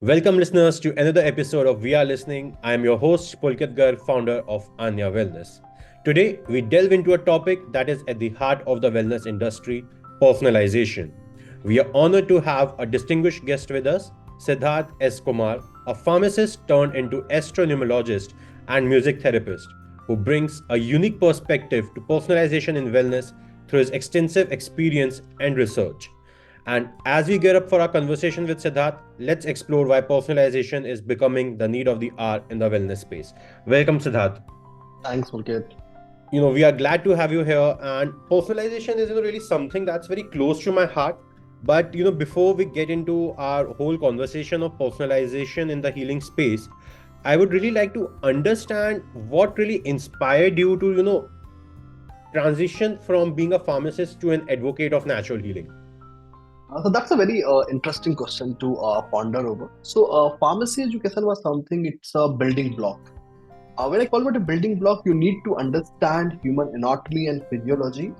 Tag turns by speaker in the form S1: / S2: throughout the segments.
S1: Welcome, listeners, to another episode of We Are Listening. I am your host, Pulkit Garg, founder of Aanya Wellness. Today, we delve into a topic that is at the heart of the wellness industry: personalization. We are honored to have a distinguished guest with us, Sidhharth S. Kumar, a pharmacist turned into astronumerologist and music therapist, who brings a unique perspective to personalization in wellness through his extensive experience and research. And as we get up for our conversation with Siddharth, let's explore why personalization is becoming the need of the hour in the wellness space. Welcome, Siddharth.
S2: Thanks, Pulkit.
S1: We are glad to have you here. And personalization is really something that's very close to my heart. But before we get into our whole conversation of personalization in the healing space, I would really like to understand what really inspired you to transition from being a pharmacist to an advocate of natural healing.
S2: So that's a very interesting question to ponder over. Pharmacy education was something, it's a building block. When I call it a building block, you need to understand human anatomy and physiology,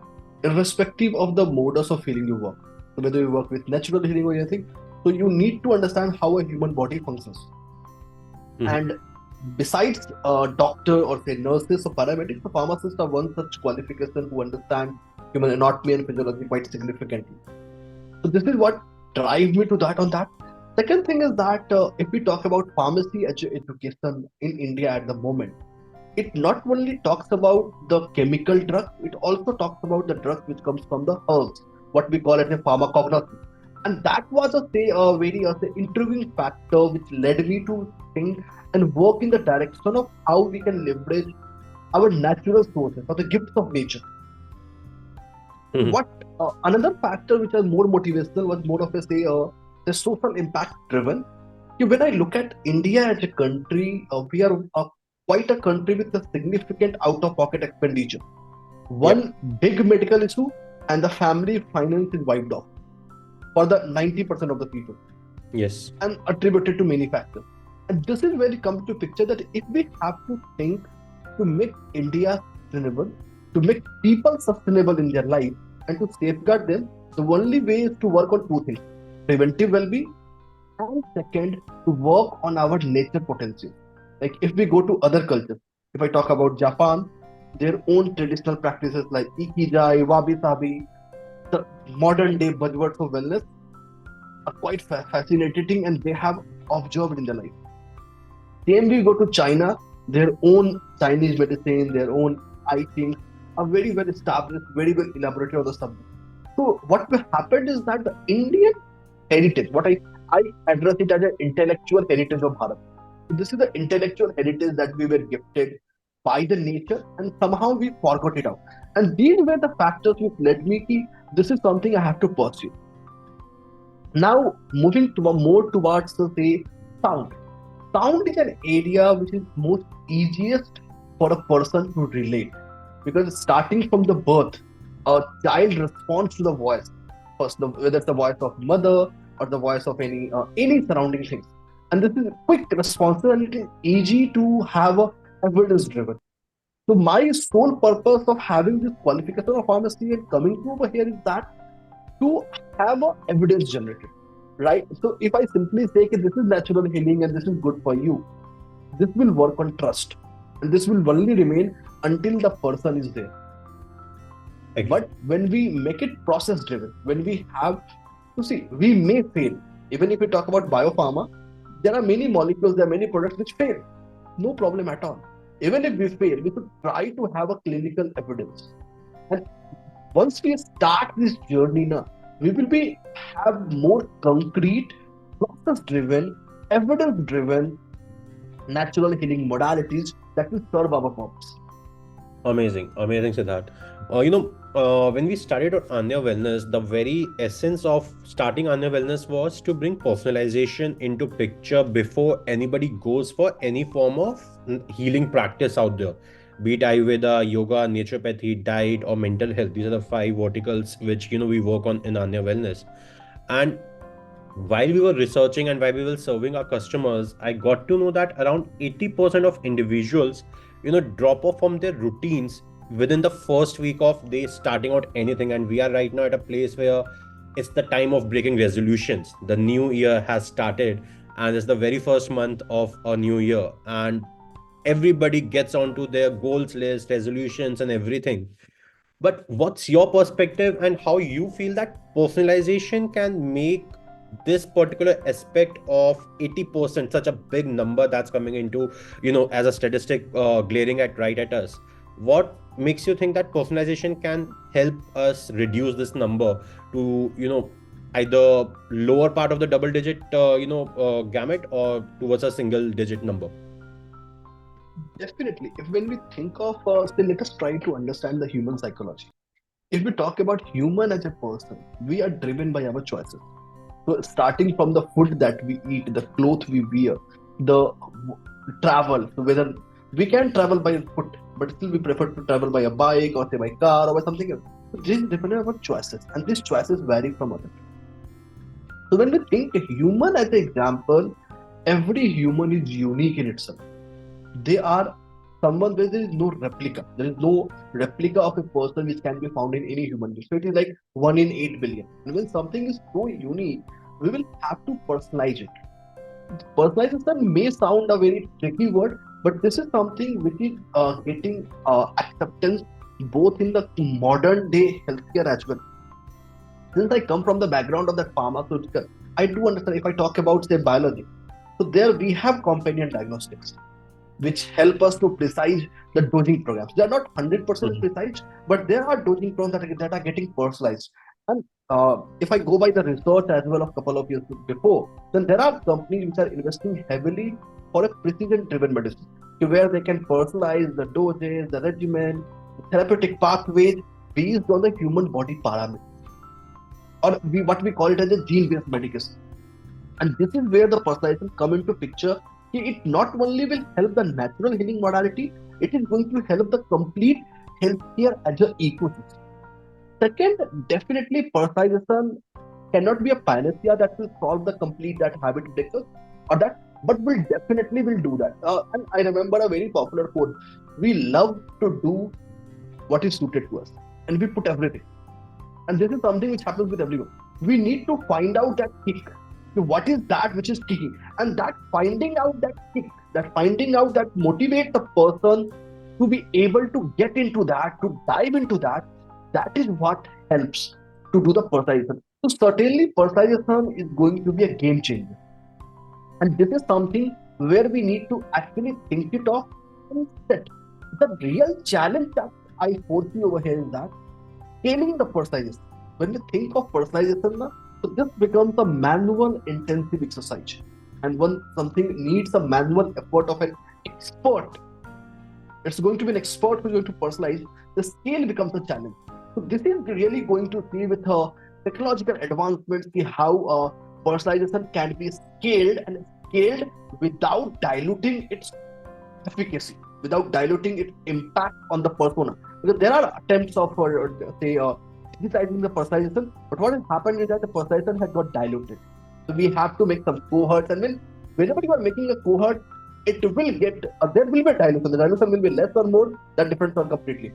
S2: irrespective of the modus of healing you work. So whether you work with natural healing or anything, so you need to understand how a human body functions.
S1: Mhm.
S2: And besides doctor or say nurses or paramedics, the pharmacists are one such qualification who understand human anatomy and physiology quite significantly. So this is what drives me to that on that. Second thing is that if we talk about pharmacy education in India at the moment, it not only talks about the chemical drug, it also talks about the drugs which comes from the herbs, what we call it a pharmacognosy. And that was a very say, intriguing factor which led me to think and work in the direction of how we can leverage our natural sources or the gifts of nature.
S1: Mhm.
S2: What another factor which was more motivational was more of a say the social impact driven. When I look at India as a country, we are quite a country with a significant out of pocket expenditure.
S1: Yep.
S2: One big medical issue, and the family finance is wiped off for the 90% of the people
S1: Yes.
S2: and attributed to many factors. And this is where it comes to picture that if we have to think to make India sustainable, to make people sustainable in their life, and to safeguard them, the only way is to work on two things: preventive well being, and second, to work on our nature potential. Like if we go to other cultures, if I talk about Japan, their own traditional practices like ikigai, wabi sabi, the modern day buzzwords of wellness are quite fascinating and they have observed in their life. Same we go to China, their own Chinese medicine, their own I think are very well established, very well elaborated on the subject. So what will happen is that the Indian heritage, I address it as an intellectual heritage of Bharat. So this is the intellectual heritage that we were gifted by the nature and somehow we forgot it out. And these were the factors which led me to this is something I have to pursue. Now moving to more towards say sound. Sound is an area which is most easiest for a person to relate because starting from the birth, a child responds to the voice first, whether it's the voice of mother or the voice of any surrounding things, and this is quick responsive and it is easy to have a evidence driven. So my sole purpose of having this qualification of pharmacy and coming to over here is that to have a evidence generated, right? So if I simply say that this is natural healing and this is good for you, this will work on trust, and this will only remain until the person is there.
S1: Agree.
S2: But when we make it process driven, when we have to see, we may fail. Even if we talk about biopharma, there are many molecules, there are many products which fail. No problem at all. Even if we fail, we should try to have a clinical evidence. And once we start this journey now, we will be have more concrete, process driven, evidence driven, natural healing modalities that will serve our purpose.
S1: Amazing, amazing, Siddharth. When we started on Anya Wellness, the very essence of starting Anya Wellness was to bring personalization into picture before anybody goes for any form of healing practice out there. Be it Ayurveda, yoga, naturopathy, diet, or mental health. These are the five verticals which we work on in Anya Wellness. And while we were researching and while we were serving our customers, I got to know that around 80% of individuals drop off from their routines within the first week of they starting out anything. And we are right now at a place where it's the time of breaking resolutions. The new year has started, and it's the very first month of a new year, and everybody gets onto their goals list, resolutions, and everything. But what's your perspective and how you feel that personalization can make this particular aspect of 80%, such a big number that's coming into, as a statistic, glaring at right at us? What makes you think that personalization can help us reduce this number to, either lower part of the double digit, gamut, or towards a single digit number?
S2: Definitely. If when we think of, say, let us try to understand the human psychology. If we talk about human as a person, we are driven by our choices. So starting from the food that we eat, the clothes we wear, the travel. So whether we can travel by foot, but still we prefer to travel by a bike or say by car or by something else. So this is dependent on our choices, and these choices vary from other. So when we think human as an example, every human is unique in itself. They are someone where there is no replica. There is no replica of a person which can be found in any human being. So it is like 1 in 8 billion. And when something is so unique, we will have to personalize it. Personalization may sound a very tricky word, but this is something which is getting acceptance both in the modern day healthcare as well. Since I come from the background of that pharmaceutical, I do understand if I talk about say biology. So there we have companion diagnostics which help us to precise the dosing programs. They are not 100%
S1: Mhm.
S2: precise, but there are dosing programs that are getting personalized. And if I go by the research as well of a couple of years before, then there are companies which are investing heavily for a precision-driven medicine, to where they can personalize the doses, the regimen, the therapeutic pathways based on the human body parameters, or what we call it as a gene-based medication. And this is where the personalization come into picture. It not only will help the natural healing modality, it is going to help the complete healthcare as an ecosystem. Second, definitely personalization cannot be a panacea that will solve the complete that habit breakers or that, but will do that. And I remember a very popular quote: "We love to do what is suited to us, and we put everything." And this is something which happens with everyone. We need to find out that kick. So what is that which is kicking? And that finding out that kick, that finding out that motivates the person to be able to get into that, to dive into that, that is what helps to do the personalization. So certainly personalization is going to be a game changer. And this is something where we need to actually think it off and set. The real challenge that I foresee over here is that scaling the personalization. When we think of personalization, so this becomes a manual intensive exercise. And when something needs a manual effort of an expert, it's going to be an expert who's going to personalize, the scale becomes a challenge. So this is really going to see with technological advancements, see how personalization can be scaled and scaled without diluting its efficacy, without diluting its impact on the persona. Because there are attempts of, say, digitizing the personalization, but what has happened is that the personalization has got diluted. So we have to make some cohorts, and whenever you are making a cohort, it will get there will be a dilution. The dilution will be less or more. That depends on completely.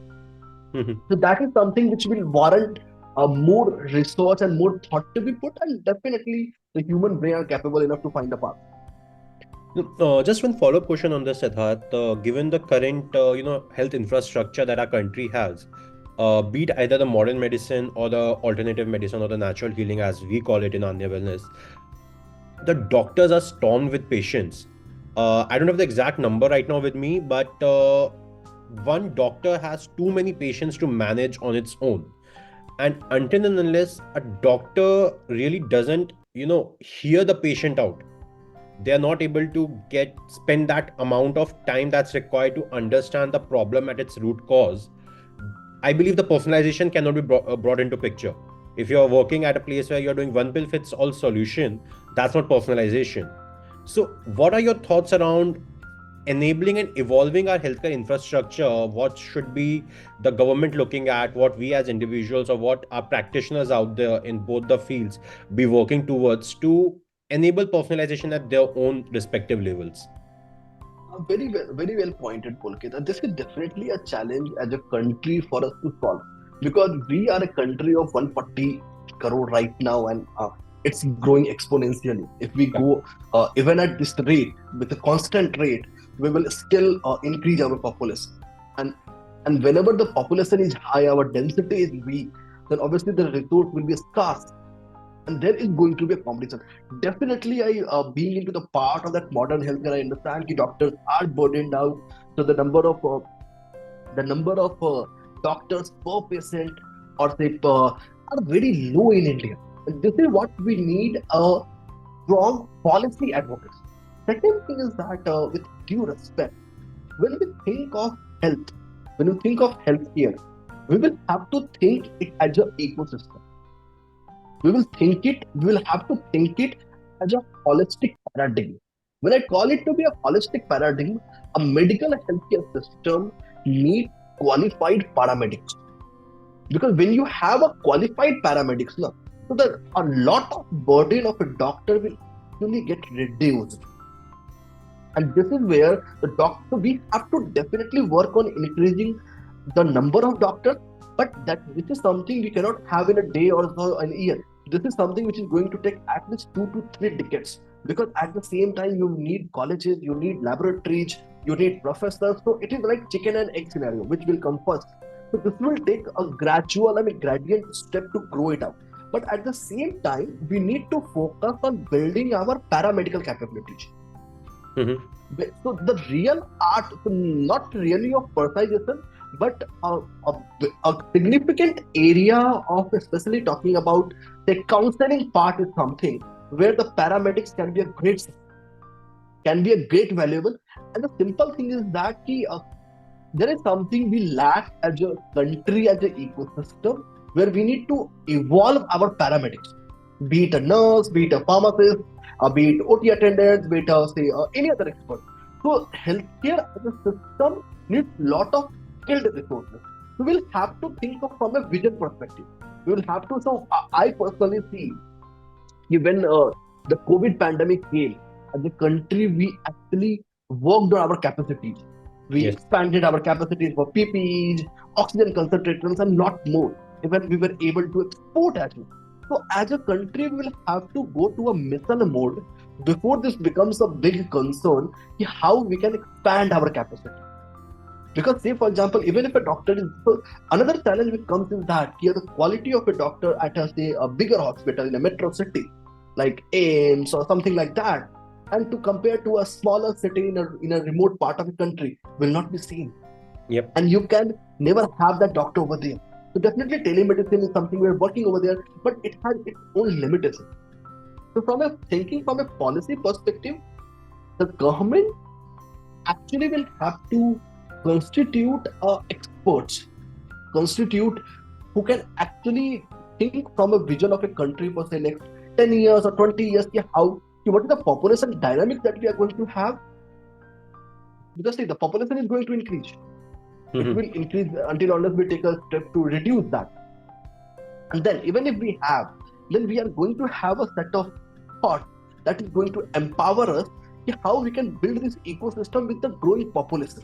S1: Mhm.
S2: So that is something which will warrant more research and more thought to be put, and definitely the human brain are capable enough to find a path.
S1: Just one follow-up question on this, Siddharth. Given the current, health infrastructure that our country has, be it either the modern medicine or the alternative medicine or the natural healing, as we call it in Anya Wellness, the doctors are stormed with patients. I don't have the exact number right now with me, but one doctor has too many patients to manage on its own. And until and unless a doctor really doesn't, hear the patient out, they are not able to get spend that amount of time that's required to understand the problem at its root cause. I believe the personalization cannot be brought into picture. If you're working at a place where you're doing one pill fits all solution, that's not personalization. So what are your thoughts around enabling and evolving our healthcare infrastructure? What should be the government looking at, what we as individuals or what our practitioners out there in both the fields be working towards to enable personalization at their own respective levels?
S2: Very well pointed, Pulkit. And this is definitely a challenge as a country for us to solve, because we are a country of 140 crore right now, and it's growing exponentially. If we
S1: Yeah.
S2: go even at this rate, with a constant rate, we will still increase our population. And whenever the population is high, our density is weak, then obviously the resource will be scarce, and there is going to be a competition. Definitely, being into the part of that modern healthcare, I understand that doctors are burdened out, so the number of doctors per patient, or say are very low in India. And this is what we need, strong policy advocates. Second thing is that, with due respect, when we think of health, when we think of healthcare, we will have to think it as an ecosystem. We will have to think it as a holistic paradigm. When I call it to be a holistic paradigm, a medical healthcare system needs qualified paramedics. Because when you have a qualified paramedics, no, so that a lot of burden of a doctor will actually get reduced. And this is where the doctor, we have to definitely work on increasing the number of doctors, but that this is something we cannot have in a day or so an year. This is something which is going to take at least 2 to 3 decades, because at the same time you need colleges, you need laboratories, you need professors. So it is like chicken and egg scenario, which will come first. So this will take a gradual, I mean, gradient step to grow it out. But at the same time, we need to focus on building our paramedical capabilities.
S1: Mm-hmm.
S2: So the real art, so not really of personalization, but a significant area of, especially talking about the counseling part, is something where the paramedics can be a great valuable. And the simple thing is that there is something we lack as a country, as an ecosystem, where we need to evolve our paramedics, be it a nurse, be it a pharmacist, be it OT attendants, be it say any other expert. So healthcare as a system needs lot of skilled resources. We will have to think of from a vision perspective. We will have to. So I personally see, when the COVID pandemic came, as a country, we actually worked on our capacities. We
S1: Yes.
S2: expanded our capacities for PPEs, oxygen concentrators, and lot more. Even we were able to export as well. So, as a country, we will have to go to a mission mode before this becomes a big concern. How we can expand our capacity. Because, say, for example, even if a doctor is, so another challenge which comes is that here the quality of a doctor at a, say, a bigger hospital in a metro city like AIMS or something like that, and to compare to a smaller city in a remote part of the country, will not be seen.
S1: Yep.
S2: And you can never have that doctor over there. So definitely telemedicine is something we're working over there, but it has its own limitations. So from a policy perspective, the government actually will have to constitute experts, constitute who can actually think from a vision of a country for say next 10 years or 20 years. What is the population dynamics that we are going to have? Because see, the population is going to increase. It
S1: Mm-hmm.
S2: will increase until unless we take a step to reduce that. And then even if we have, then we are going to have a set of thoughts that is going to empower us, how we can build this ecosystem with the growing population.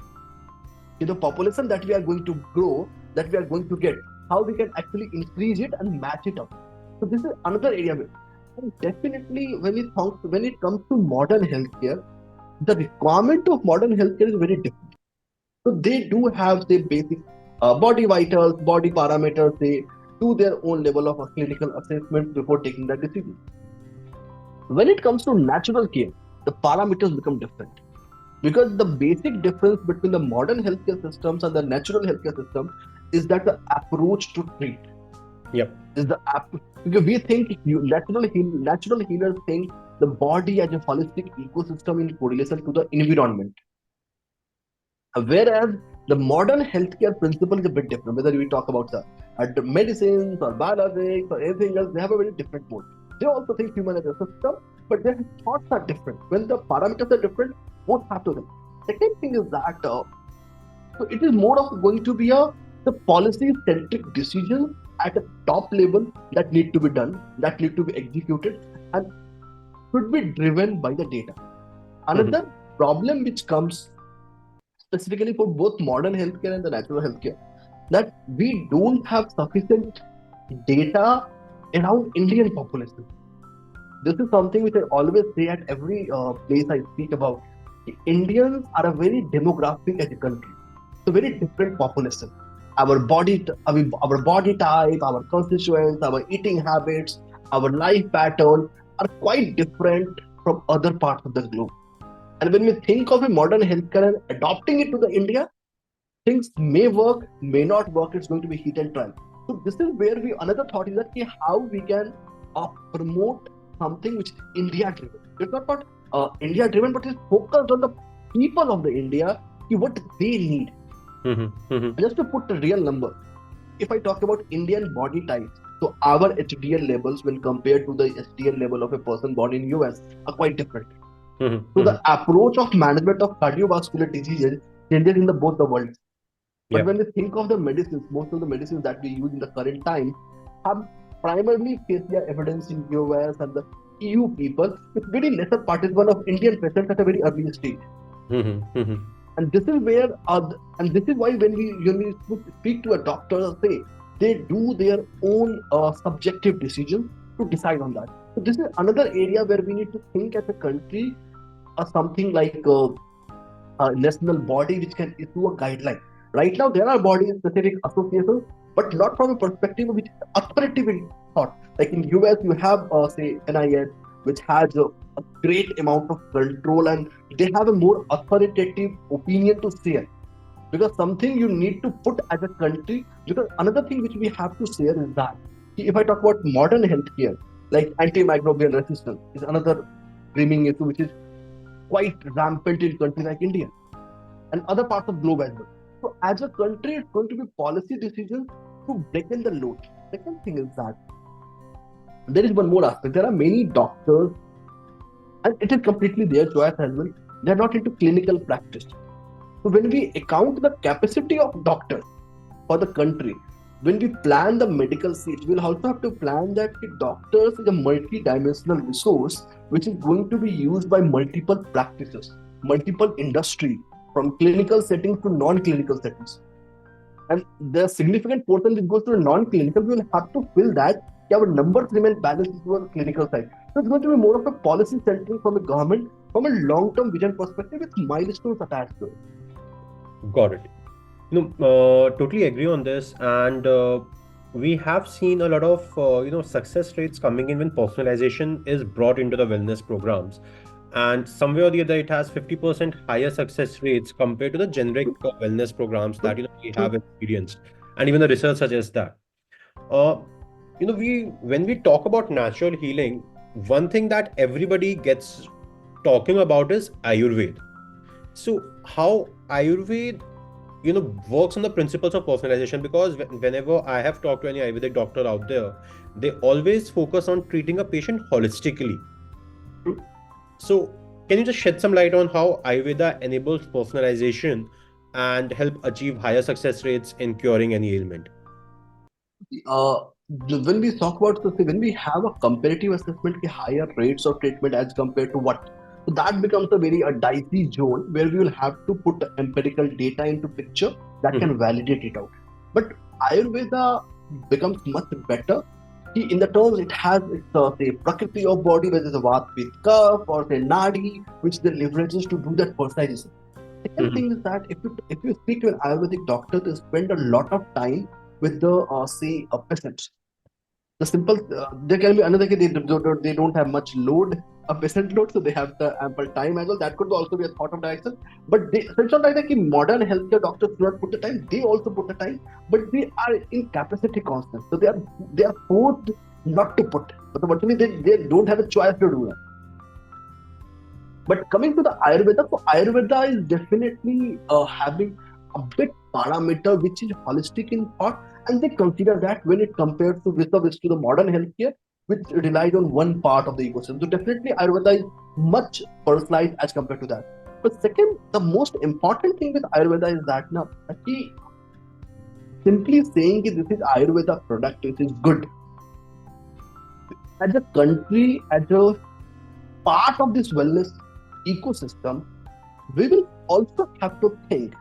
S2: The population that we are going to grow, that we are going to get, how we can actually increase it and match it up. So this is another area. And definitely, when it comes to modern healthcare, the requirement of modern healthcare is very different. So they do have the basic body vitals, body parameters. They do their own level of a clinical assessment before taking that decision. When it comes to natural care, the parameters become different, because the basic difference between the modern healthcare systems and the natural healthcare system is that the approach to treat
S1: Yep.
S2: is the app. Because we think natural healers think the body as a holistic ecosystem in correlation to the environment, whereas the modern healthcare principle is a bit different. Whether we talk about the medicines or biologics or anything else, they have a very different mode. They also think human as a system, but their thoughts are different. When the parameters are different, both have to them. Second thing is that, so it is more of going to be the policy centric decisions at a top level that need to be done, that need to be executed, and should be driven by the data.
S1: Mm-hmm.
S2: Another problem which comes specifically for both modern healthcare and the natural healthcare, that we don't have sufficient data around Indian population. This is something which I always say at every place I speak about. The Indians are a very demographic as a country. It's a very different population. Our body type, our constituents, our eating habits, our life pattern are quite different from other parts of the globe. And when we think of a modern healthcare and adopting it to the India, things may work, may not work. It's going to be hit and trial. So this is where we another thought is that how we can promote something which is India driven. It's not about India driven, but it's focused on the people of the India, what they need. Just to put a real number, if I talk about Indian body types, so our HDL levels when compared to the HDL level of a person born in US are quite different. So the approach of management of cardiovascular diseases changes in the both the worlds. But when we think of the medicines, most of the medicines that we use in the current time have primarily faced their evidence in US and the EU people with very lesser participation of Indian patients at a very early stage. And this is where, and this is why when we speak to a doctor, say they do their own subjective decision to decide on that. So this is another area where we need to think as a country, something like a national body which can issue a guideline. Right now, there are body-specific associations, but not from a perspective which is authoritative thought. Like in US, you have say NIS, which has a great amount of control, and they have a more authoritative opinion to share. Because something you need to put as a country. Because another thing which we have to share is that if I talk about modern healthcare, like antimicrobial resistance is another screaming issue which is quite rampant in countries like India and other parts of globe as well. So as a country, it's going to be policy decisions to breaken the load. Second thing is that there is one more aspect. There are many doctors, and it is completely their choice as well. They are not into clinical practice. So when we account the capacity of doctors for the country, when we plan the medical seats, we'll also have to plan that the doctors is a multi-dimensional resource which is going to be used by multiple practices, multiple industry, from clinical settings to non-clinical settings. And the significant portion that goes to non-clinical, we will have to fill that. Our numbers remain balanced to the clinical side. So it's going to be more of a policy centering from the government from a long-term vision perspective with milestones attached to it.
S1: Got it. Totally agree on this, and we have seen a lot of success rates coming in when personalization is brought into the wellness programs, and somewhere or the other, it has 50% higher success rates compared to the generic wellness programs that we have experienced, and even the research suggests that. Uh, we when we talk about natural healing, one thing that everybody gets talking about is Ayurveda. So how Ayurveda works on the principles of personalization, because whenever I have talked to any Ayurvedic doctor out there, they always focus on treating a patient holistically. So can you just shed some light on how Ayurveda enables personalization and help achieve higher success rates in curing any ailment?
S2: uh, when we talk about when we have a comparative assessment, higher rates of treatment as compared to what, so that becomes a very dicey zone where we will have to put empirical data into picture that can validate it out. But Ayurveda becomes much better. In the terms it has its say prakriti of body, whether it's a vat with cup or say nadi, which they leverages to do that personalization. Second thing is that if you speak to an Ayurvedic doctor, they spend a lot of time with the say peasants. The simple there can be another case, they don't have much load, a peasant load, so they have the ample time as well. That could also be a thought of direction. But they, so it's not like that modern healthcare doctors do not put the time; they also put the time, but they are in capacity constant, so they are forced not to put. But unfortunately, they don't have a choice to do that. But coming to the Ayurveda, so Ayurveda is definitely having a big parameter which is holistic in thought, and they consider that when it compares to vis-a-vis to the modern healthcare, which relies on one part of the ecosystem. So definitely Ayurveda is much personalized as compared to that. But second, the most important thing with Ayurveda is that now, simply saying that this is Ayurveda product, which is good. As a country, as a part of this wellness ecosystem, we will also have to think,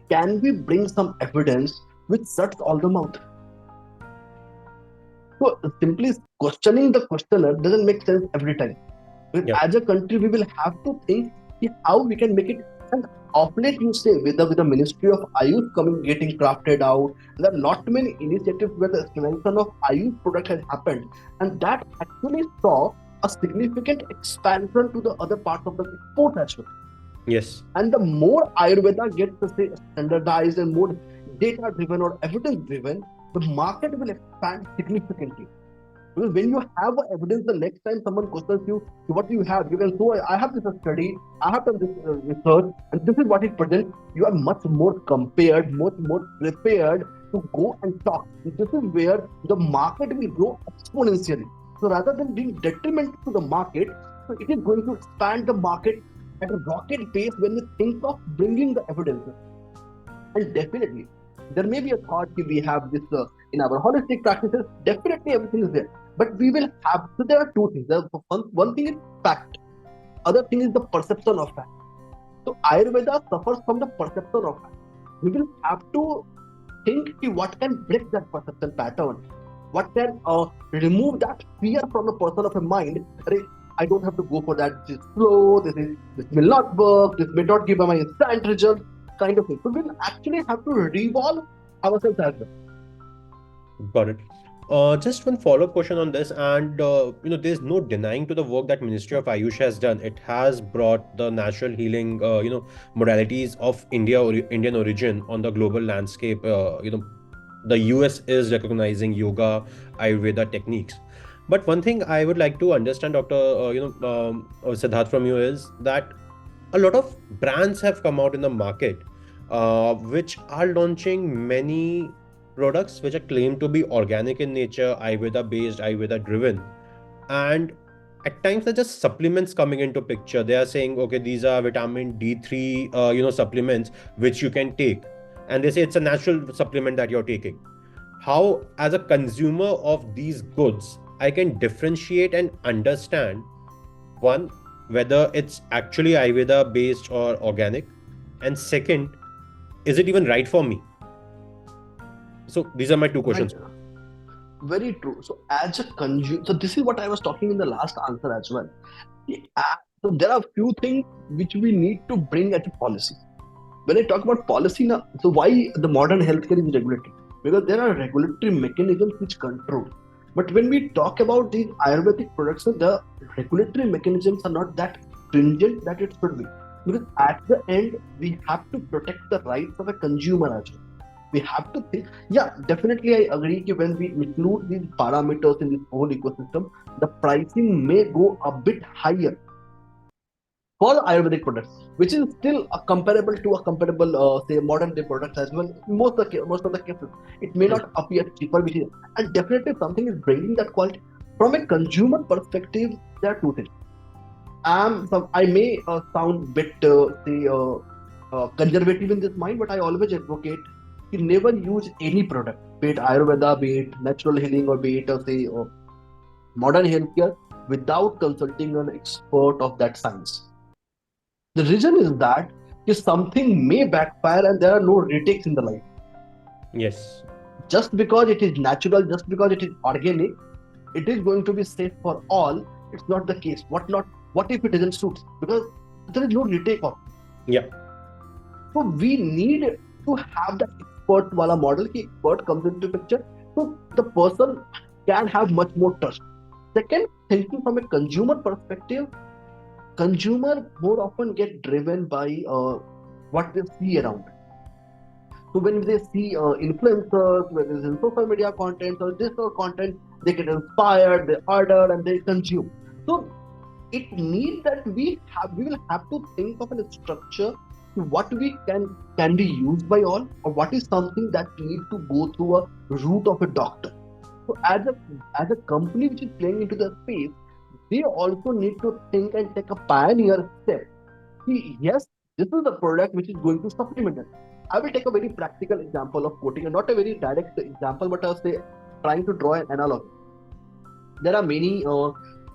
S2: can we bring some evidence which shuts all the mouth? So simply questioning the questioner doesn't make sense every time.
S1: Yeah.
S2: As a country, we will have to think how we can make it. And of late, you say with the Ministry of Ayush coming getting crafted out, there are not many initiatives where the expansion of Ayush product has happened, and that actually saw a significant expansion to the other parts of the export as well.
S1: Yes.
S2: And the more Ayurveda gets to say standardized and more data driven or evidence driven, the market will expand significantly. Because when you have evidence, the next time someone questions you, what do you have? You can say, I have this study, I have done this research, and this is what it presents. You are much more compared, much more prepared to go and talk. This is where the market will grow exponentially. So rather than being detrimental to the market, so it is going to expand the market at a rocket pace when we think of bringing the evidence. And definitely, there may be a thought that we have this in our holistic practices. Definitely, everything is there. But we will have, so there are two things. One thing is fact, other thing is the perception of fact. So Ayurveda suffers from the perception of fact. We will have to think what can break that perception pattern, what can remove that fear from the person of a mind. I don't have to go for that. This is slow. This will not work. This may not give my instant result. Kind of thing. So we'll actually have to revolve ourselves as well.
S1: Got it. Just one follow-up question on this, and there's no denying to the work that Ministry of Ayush has done. It has brought the natural healing, modalities of Indian origin on the global landscape. The US is recognizing yoga, Ayurveda techniques. But one thing I would like to understand, Doctor, Siddharth, from you is that a lot of brands have come out in the market, which are launching many products which are claimed to be organic in nature, Ayurveda based, Ayurveda driven, and at times they're just supplements coming into picture. They are saying, okay, these are vitamin D3, supplements which you can take, and they say it's a natural supplement that you're taking. How, as a consumer of these goods, I can differentiate and understand, one, whether it's actually Ayurveda based or organic, and second, is it even right for me? So these are my two
S2: Right.
S1: questions.
S2: Very true. So as a consumer, so this is what I was talking in the last answer as well. So there are few things which we need to bring as a policy. When I talk about policy now, so why the modern healthcare is regulated? Because there are regulatory mechanisms which control. But when we talk about these Ayurvedic products, so the regulatory mechanisms are not that stringent that it should be. Because at the end, we have to protect the rights of a consumer as well. We have to think, yeah, definitely I agree that when we include these parameters in this whole ecosystem, the pricing may go a bit higher for the Ayurvedic products, which is still comparable to a comparable, say, modern day products as well. Most of the cases, it may not appear cheaper, which is, and definitely something is bringing that quality. From a consumer perspective, there are two things. I may sound bit, say, conservative in this mind, but I always advocate you never use any product, be it Ayurveda, be it natural healing, or be it, say, modern healthcare, without consulting an expert of that science. The reason is that if something may backfire and there are no retakes in the life.
S1: Yes.
S2: Just because it is natural, just because it is organic, it is going to be safe for all. It's not the case. What if it doesn't suit? Because there is no retake of.
S1: Yeah.
S2: So we need to have that expert wala model. Ki expert comes into picture, so the person can have much more trust. Second, thinking from a consumer perspective, consumer more often get driven by what they see around. So when they see influencers, whether it's in social media content or digital content, they get inspired, they order and they consume. So it means that we will have to think of a structure to what we can be used by all, or what is something that need to go through a route of a doctor. So as a company which is playing into the space, they also need to think and take a pioneer step. See, yes, this is the product which is going to supplement it. I will take a very practical example of quoting, and not a very direct example, but I'll say trying to draw an analogy. There are many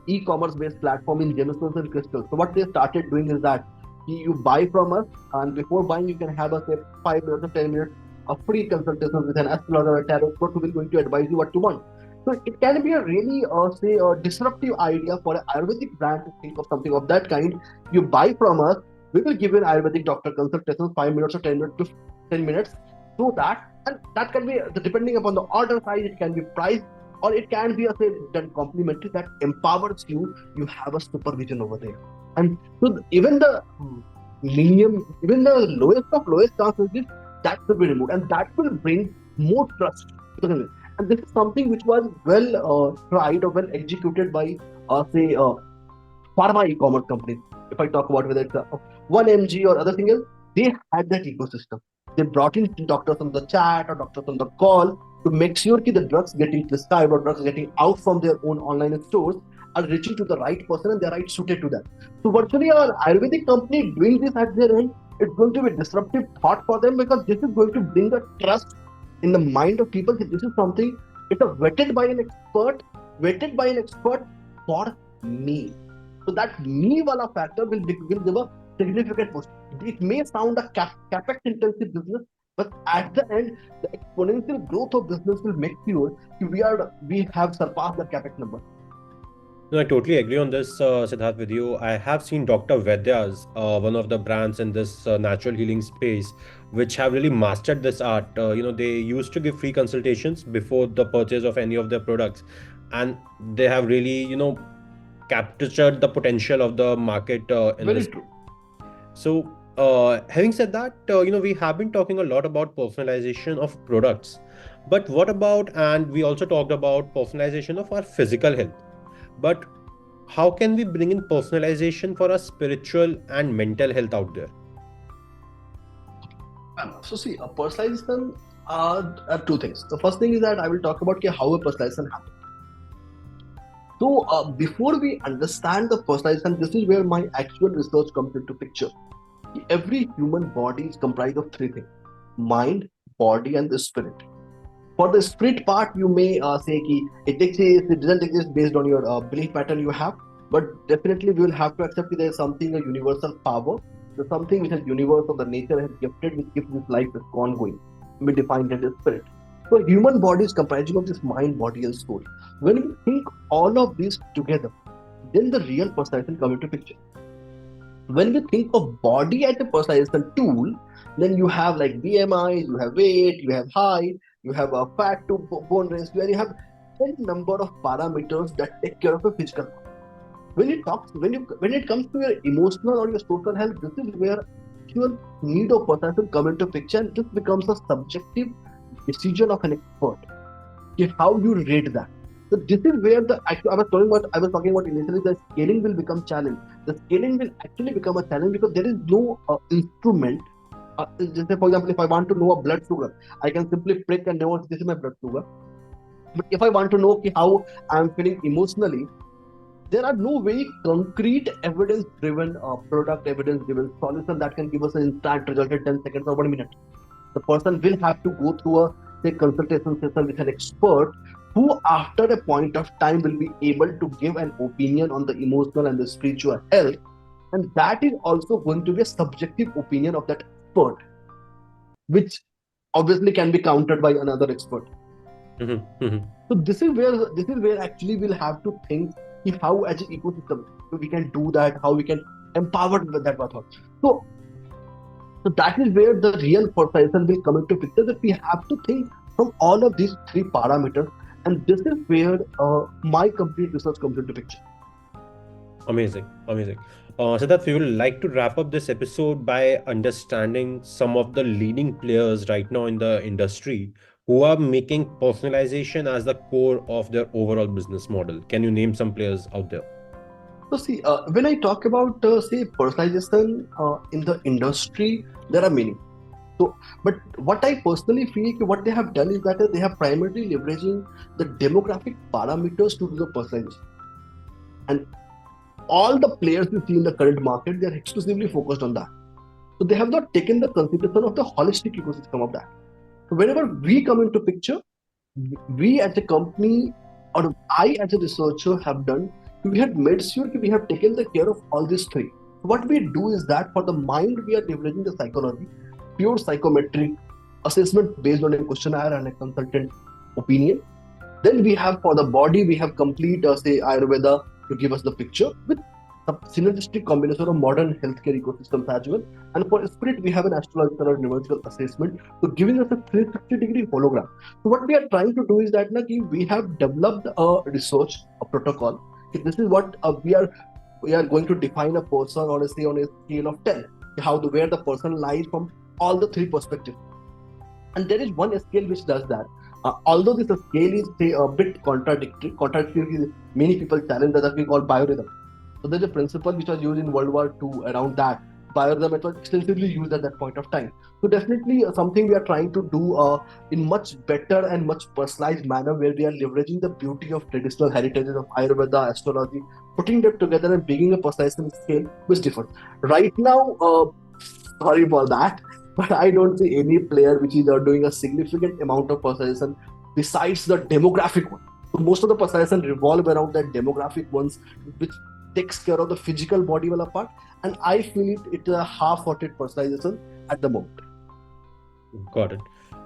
S2: e-commerce based platform in gemstones and crystals. So what they started doing is that you buy from us, and before buying, you can have a say 5 minutes or 10 minutes of free consultation with an astrologer or tarot expert who will going to advise you what to want. So it can be a really, say, a disruptive idea for an Ayurvedic brand to think of something of that kind. You buy from us, we will give you an Ayurvedic doctor consultation, 5 minutes or 10 minutes to 10 minutes. So that, and that can be depending upon the order size, it can be priced, or it can be a say done complimentary that empowers you. You have a supervision over there, and so even the medium, even the lowest of lowest chances is that will be removed, and that will bring more trust to the. And this is something which was well tried or well executed by, say, pharma e-commerce companies. If I talk about whether it's 1mg or other thing else, they had that ecosystem. They brought in doctors on the chat or doctors on the call to make sure that the drugs getting prescribed or drugs getting out from their own online stores are reaching to the right person and they're right suited to that. So virtually our Ayurvedic company doing this at their end, it's going to be a disruptive thought for them because this is going to bring a trust in the mind of people that this is something, it's a vetted by an expert for me. So that me wala factor will give a significant push. It may sound a capex intensive business, but at the end, the exponential growth of business will make sure we have surpassed the capex number.
S1: No, I totally agree on this, Sidharth, with you. I have seen Dr. Vedya's, one of the brands in this natural healing space, which have really mastered this art. They used to give free consultations before the purchase of any of their products, and they have really, captured the potential of the market in
S2: Very
S1: this.
S2: true.
S1: So, having said that, we have been talking a lot about personalization of products, but what about, and we also talked about personalization of our physical health. But how can we bring in personalization for our spiritual and mental health out there?
S2: So see, a personalization are two things. The first thing is that I will talk about how a personalization happens. So before we understand the personalization, this is where my actual research comes into picture. Every human body is comprised of three things: mind, body, and the spirit. For the spirit part, you may say ki it doesn't exist based on your belief pattern you have, but definitely we will have to accept that there is something, a universal power, there's something which is universe or the nature has gifted, which gives this life is ongoing. We define it as spirit. So human body is comprising of this mind, body, and soul. When we think all of these together, then the real personality come into picture. When we think of body as a personalization tool, then you have like BMI, you have weight, you have height, you have a fat to bone ratio, and you have a number of parameters that take care of a physical body. When it comes to your emotional or your social health, this is where your need of personalization come into picture, and this becomes a subjective decision of an expert. How you rate that. So this is where I was talking about initially, the scaling will become challenge. The scaling will actually become a challenge because there is no instrument. Just say, for example, if I want to know a blood sugar, I can simply prick and know this is my blood sugar. But if I want to know how I am feeling emotionally, there are no very concrete evidence-driven product, evidence-driven solution that can give us an instant result in 10 seconds or 1 minute. The person will have to go through a say consultation session with an expert who after a point of time will be able to give an opinion on the emotional and the spiritual health, and that is also going to be a subjective opinion of that expert, which obviously can be countered by another expert. So this is where actually we'll have to think if how as an ecosystem we can do that, how we can empower that method. So that is where the real personalization will come into picture, that we have to think from all of these three parameters, and this is where my complete research comes into picture.
S1: Amazing, amazing. Siddharth, we would like to wrap up this episode by understanding some of the leading players right now in the industry who are making personalization as the core of their overall business model. Can you name some players out there?
S2: So see, when I talk about say personalization in the industry, there are many. So, but what I personally feel what they have done is that they have primarily leveraging the demographic parameters to do the personalization. And all the players you see in the current market, they are exclusively focused on that. So they have not taken the consideration of the holistic ecosystem of that. So whenever we come into picture, we as a company or I as a researcher have done, we have made sure that we have taken the care of all these three. What we do is that for the mind, we are leveraging the psychology, pure psychometric assessment based on a questionnaire and a consultant opinion. Then we have for the body, we have complete, say, Ayurveda to give us the picture with a synergistic combination of modern healthcare ecosystems as well. And for spirit, we have an astrological or numerical assessment, so giving us a 360-degree hologram. So what we are trying to do is that we have developed a research, a protocol. This is what we are going to define a person, or say on a scale of 10, how the where the person lies from all the three perspectives. And there is one scale which does that. Although this scale is, say, a bit contradictory, many people challenge that we call biorhythm. So there's a principle which was used in World War II around that. Biorhythm, it was extensively used at that point of time. So definitely something we are trying to do in much better and much personalized manner, where we are leveraging the beauty of traditional heritages of Ayurveda, astrology, putting them together and bringing a personalization scale which differs. Right now, sorry for that, but I don't see any player which is doing a significant amount of personalization besides the demographic one. So most of the personalization revolve around that demographic ones, which takes care of the physical body well apart. And I feel it's a half-hearted personalization at the moment.
S1: Got it.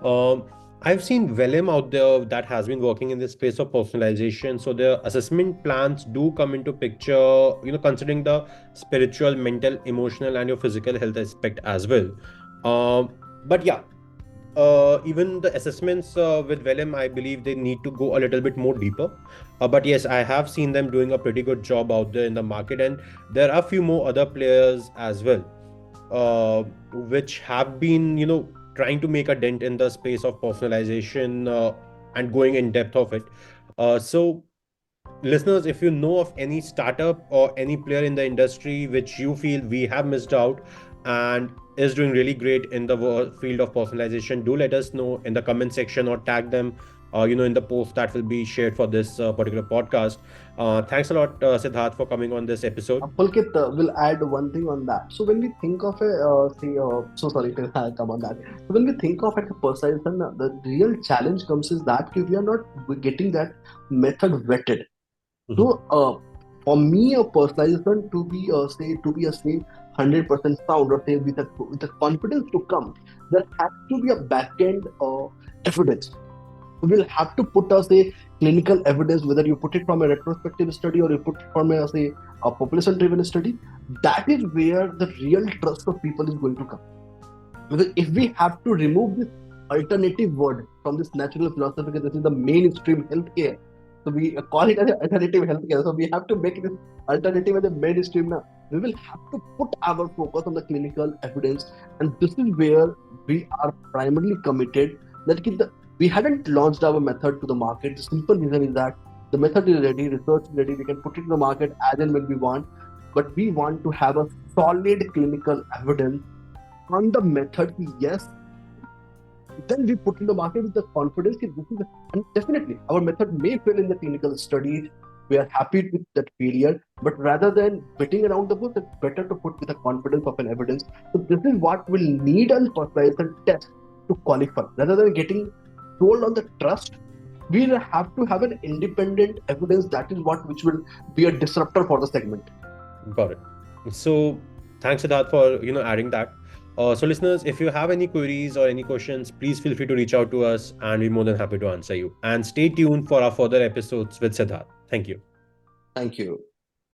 S1: Um, I've seen Vellum out there that has been working in this space of personalization. So their assessment plans do come into picture, considering the spiritual, mental, emotional, and your physical health aspect as well. But yeah, even the assessments with Vellum, I believe they need to go a little bit more deeper. But yes, I have seen them doing a pretty good job out there in the market, and there are a few more other players as well, which have been, trying to make a dent in the space of personalization and going in depth of it. So, listeners, if you know of any startup or any player in the industry which you feel we have missed out and is doing really great in the field of personalization, do let us know in the comment section or tag them, in the post that will be shared for this particular podcast. Thanks a lot, Sidharth, for coming on this episode.
S2: Pulkit will add one thing on that. So when we think of a, so sorry to come on that. So when we think of like a personalization, the real challenge comes is that if we are not getting that method vetted.
S1: Mhm.
S2: So for me, a personalization to be a 100% sound, or say with a confidence to come, there has to be a back-end evidence. We'll have to put us a clinical evidence, whether you put it from a retrospective study or you put it from a, say, a population driven study. That is where the real trust of people is going to come. Because if we have to remove this alternative word from this natural philosophy, because this is the mainstream healthcare, so we call it as alternative healthcare, so we have to make this alternative as a mainstream now. We will have to put our focus on the clinical evidence, and this is where we are primarily committed. That we hadn't launched our method to the market. The simple reason is that the method is ready, research is ready, we can put it in the market as and when we want, but we want to have a solid clinical evidence on the method. Yes, then we put in the market with the confidence that this is, and definitely our method may fail in the clinical studies. We are happy with that failure, but rather than betting around the bush, it's better to put with the confidence of an evidence. So this is what will need a personalization test to qualify. Rather than getting told on the trust, we will have to have an independent evidence. That is what which will be a disruptor for the segment.
S1: Got it. So thanks, Siddharth, for adding that. So listeners, if you have any queries or any questions, please feel free to reach out to us, and we're more than happy to answer you. And stay tuned for our further episodes with Siddharth. Thank you.
S2: Thank you.